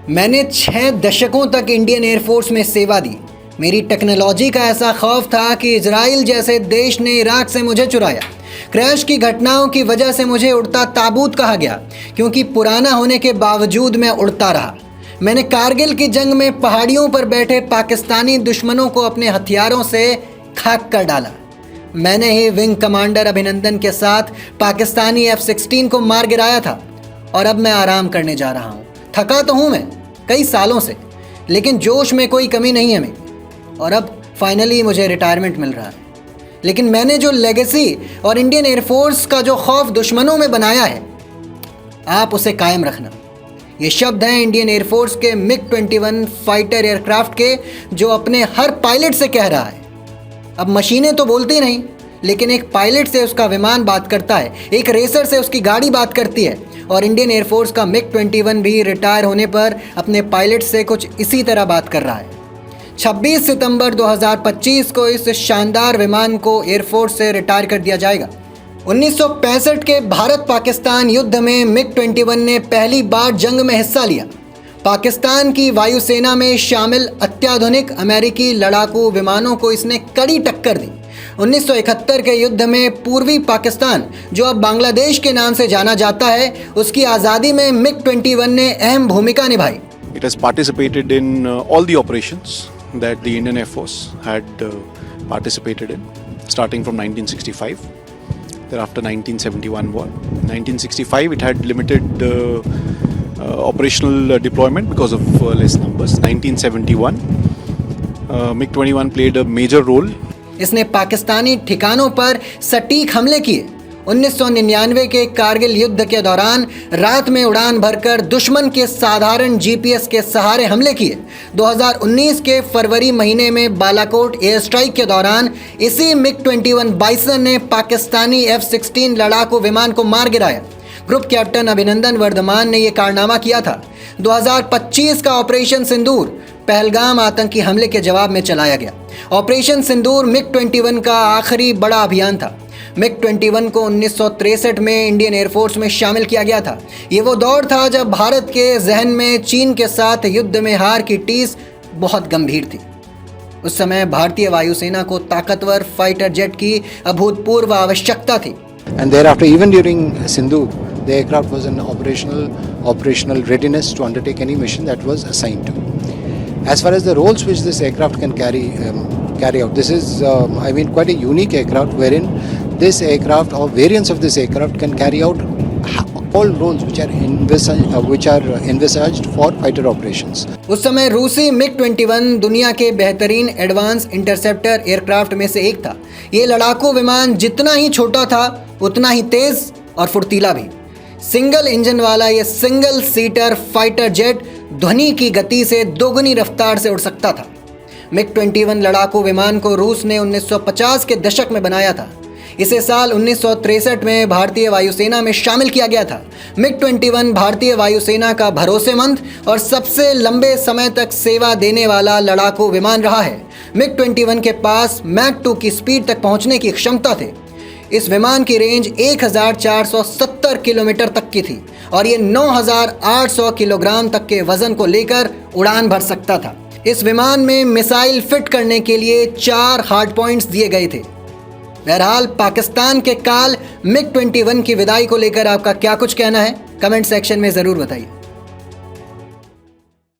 मैंने 6 दशकों तक इंडियन एयरफोर्स में सेवा दी। मेरी टेक्नोलॉजी का ऐसा खौफ था कि इजराइल जैसे देश ने इराक से मुझे चुराया। क्रैश की घटनाओं की वजह से मुझे उड़ता ताबूत कहा गया, क्योंकि पुराना होने के बावजूद मैं उड़ता रहा। मैंने कारगिल की जंग में पहाड़ियों पर बैठे पाकिस्तानी दुश्मनों को अपने हथियारों से खाक कर डाला। मैंने ही विंग कमांडर अभिनंदन के साथ पाकिस्तानी F-16 को मार गिराया था। और अब मैं आराम करने जा रहा हूँ। थका तो हूँ मैं कई सालों से, लेकिन जोश में कोई कमी नहीं है मेरी। और अब फाइनली मुझे रिटायरमेंट मिल रहा है। लेकिन मैंने जो लेगेसी और इंडियन एयरफोर्स का जो खौफ दुश्मनों में बनाया है, आप उसे कायम रखना। ये शब्द हैं इंडियन एयरफोर्स के MiG-21 फाइटर एयरक्राफ्ट के, जो अपने हर पायलट से कह रहा है। अब मशीनें तो बोलती नहीं, लेकिन एक पायलट से उसका विमान बात करता है, एक रेसर से उसकी गाड़ी बात करती है। और इंडियन एयरफोर्स का MiG-21 भी रिटायर होने पर अपने पायलट से कुछ इसी तरह बात कर रहा है। 26 सितंबर 2025 को इस शानदार विमान को एयरफोर्स से रिटायर कर दिया जाएगा। 1965 के भारत पाकिस्तान युद्ध में MiG-21 ने पहली बार जंग में हिस्सा लिया। पाकिस्तान की वायुसेना में शामिल अत्याधुनिक अमेरिकी लड़ाकू विमानों को इसने कड़ी टक्कर दी। 1971 के युद्ध में पूर्वी पाकिस्तान, जो अब बांग्लादेश के नाम से जाना जाता है, उसकी आज़ादी में MiG-21 ने अहम भूमिका निभाई। It has participated in all the operations that the Indian Air Force had participated in, starting from 1965. Thereafter 1971 war. 1965 it had limited operational deployment because of less numbers. 1971 MiG-21 played a major role. इसने पाकिस्तानी ठिकानों पर सटीक हमले किए। 1999 के कारगिल युद्ध के दौरान रात में उड़ान भरकर दुश्मन के साधारण GPS के सहारे हमले किए। 2019 के फरवरी महीने में बालाकोट एयर स्ट्राइक के दौरान इसी MiG-21 बाइसन ने पाकिस्तानी F-16 लड़ाकू विमान को मार गिराया। ग्रुप कैप्टन अभिनंदन वर्धमान ने यह कारनामा किया था। 2025 का ऑपरेशन सिंदूर पहलगाम आतंकी हमले के जवाब में चलाया गया। ऑपरेशन सिंदूर MiG-21 का आखिरी बड़ा अभियान था। MiG-21 को 1963 में इंडियन एयरफोर्स में शामिल किया गया था। ये वो दौर था जब भारत के जहन में चीन के साथ युद्ध में हार की टीस बहुत गंभीर थी। उस समय भारतीय वायुसेना को ताकतवर फाइटर जेट की अभूतपूर्व आवश्यकता थी। And thereafter, even during Sindoor, the aircraft was in operational readiness to undertake any mission that was assigned to. As far as the roles which this aircraft can carry out, this is quite a unique aircraft, wherein this aircraft or variants of this aircraft can carry out all roles which are envisaged for fighter operations. उस समय रूसी MiG-21 दुनिया के बेहतरीन advance interceptor aircraft में से एक था। ये लड़ाकू विमान जितना ही छोटा था, उतना ही तेज और फुर्तीला भी। सिंगल इंजन वाला ये सिंगल सीटर फाइटर जेट ध्वनि की गति से दोगुनी रफ्तार से उड़ सकता था। MiG-21 लड़ाकू विमान को रूस ने 1950 के दशक में बनाया था। इसे साल 1963 में भारतीय वायुसेना में शामिल किया गया था। MiG-21 भारतीय वायुसेना का भरोसेमंद और सबसे लंबे समय तक सेवा देने वाला लड़ाकू विमान रहा है। MiG-21 के पास मैक 2 की स्पीड तक पहुंचने की क्षमता थी। इस विमान की रेंज 1470 किलोमीटर तक की थी और ये 9800 किलोग्राम तक के वजन को लेकर उड़ान भर सकता था। इस विमान में मिसाइल फिट करने के लिए 4 हार्ड पॉइंट्स दिए गए थे। बहरहाल पाकिस्तान के काल MiG-21 की विदाई को लेकर आपका क्या कुछ कहना है, कमेंट सेक्शन में ज़रूर बताइए।